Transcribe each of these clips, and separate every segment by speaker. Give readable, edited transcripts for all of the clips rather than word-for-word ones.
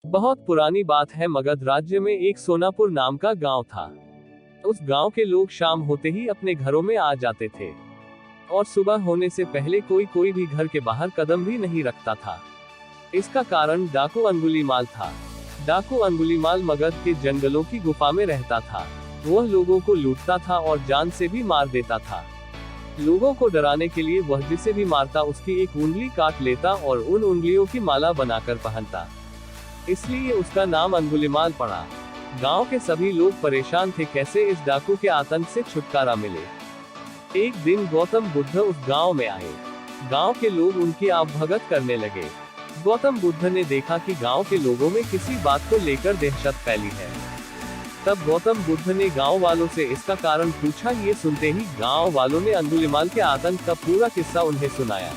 Speaker 1: बहुत पुरानी बात है, मगध राज्य में एक सोनापुर नाम का गांव था। उस गांव के लोग शाम होते ही अपने घरों में आ जाते थे और सुबह होने से पहले कोई भी घर के बाहर कदम भी नहीं रखता था। इसका कारण डाकू अंगुलीमाल था। डाकू अंगुलीमाल मगध के जंगलों की गुफा में रहता था। वह लोगों को लूटता था और जान से भी मार देता था। लोगों को डराने के लिए वह जिसे भी मारता उसकी एक उंगली काट लेता और उन उंगलियों की माला बनाकर पहनता। इसलिए उसका नाम अंगुलीमाल पड़ा। गांव के सभी लोग परेशान थे कैसे इस डाकू के आतंक से छुटकारा मिले। एक दिन गौतम बुद्ध उस गांव में आए। गांव के लोग उनकी आवभगत करने लगे। गौतम बुद्ध ने देखा कि गांव के लोगों में किसी बात को लेकर दहशत फैली है। तब गौतम बुद्ध ने गांव वालों से इसका कारण पूछा। ये सुनते ही गांव वालों ने अंगुलीमाल के आतंक का पूरा किस्सा उन्हें सुनाया।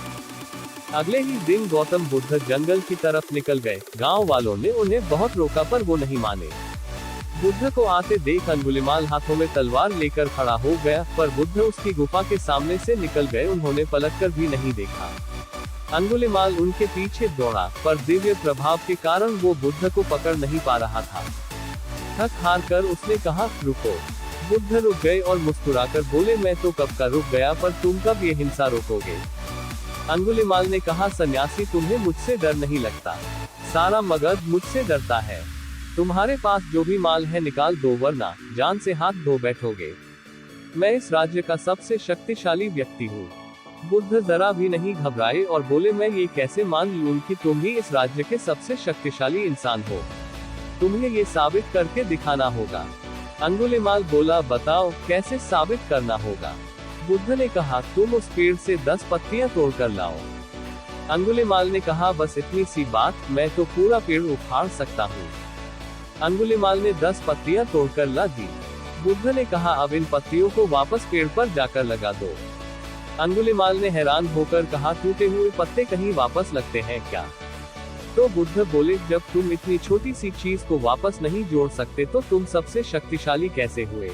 Speaker 1: अगले ही दिन गौतम बुद्ध जंगल की तरफ निकल गए। गांव वालों ने उन्हें बहुत रोका पर वो नहीं माने। बुद्ध को आते देख अंगुलीमाल हाथों में तलवार लेकर खड़ा हो गया, पर बुद्ध उसकी गुफा के सामने से निकल गए। उन्होंने पलटकर भी नहीं देखा। अंगुलीमाल उनके पीछे दौड़ा, पर दिव्य प्रभाव के कारण वो बुद्ध को पकड़ नहीं पा रहा था। थक हार कर उसने कहा, रुको। बुद्ध रुक गए और मुस्कुराकर बोले, मैं तो कब का रुक गया, पर तुम कब ये हिंसा रोकोगे। अंगुलीमाल ने कहा, सन्यासी, तुम्हें मुझसे डर नहीं लगता। सारा मगध मुझसे डरता है। तुम्हारे पास जो भी माल है निकाल दो, वरना जान से हाथ धो बैठोगे। मैं इस राज्य का सबसे शक्तिशाली व्यक्ति हूँ। बुद्ध जरा भी नहीं घबराए और बोले, मैं ये कैसे मान लूं कि तुम ही इस राज्य के सबसे शक्तिशाली इंसान हो। तुम्हें ये साबित करके दिखाना होगा। अंगुलीमाल बोला, बताओ कैसे साबित करना होगा। बुद्ध ने कहा, तुम उस पेड़ से 10 पत्तियां तोड़कर लाओ। अंगुलीमाल ने कहा, बस इतनी सी बात, मैं तो पूरा पेड़ उखाड़ सकता हूँ। अंगुलीमाल ने 10 पत्तियां तोड़कर ला दी। बुद्ध ने कहा, अब इन पत्तियों को वापस पेड़ पर जाकर लगा दो। अंगुलीमाल ने हैरान होकर कहा, टूटे हुए पत्ते कहीं वापस लगते हैं क्या। तो बुद्ध बोले, जब तुम इतनी छोटी सी चीज को वापस नहीं जोड़ सकते तो तुम सबसे शक्तिशाली कैसे हुए।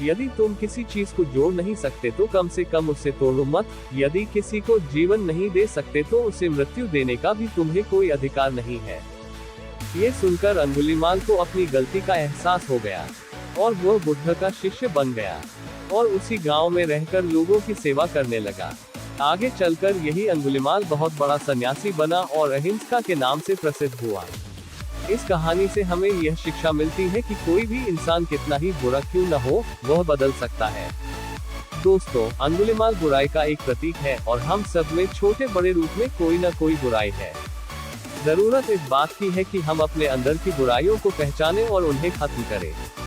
Speaker 1: यदि तुम किसी चीज को जोड़ नहीं सकते तो कम से कम उसे तोड़ो मत। यदि किसी को जीवन नहीं दे सकते तो उसे मृत्यु देने का भी तुम्हें कोई अधिकार नहीं है। ये सुनकर अंगुलीमाल को अपनी गलती का एहसास हो गया और वह बुद्ध का शिष्य बन गया और उसी गांव में रहकर लोगों की सेवा करने लगा। आगे चलकर यही अंगुलीमाल बहुत बड़ा सन्यासी बना और अहिंसा के नाम से प्रसिद्ध हुआ। इस कहानी से हमें यह शिक्षा मिलती है कि कोई भी इंसान कितना ही बुरा क्यों न हो, वह बदल सकता है। दोस्तों, अंगुलीमाल बुराई का एक प्रतीक है और हम सब में छोटे बड़े रूप में कोई न कोई बुराई है। जरूरत इस बात की है कि हम अपने अंदर की बुराइयों को पहचानें और उन्हें खत्म करें।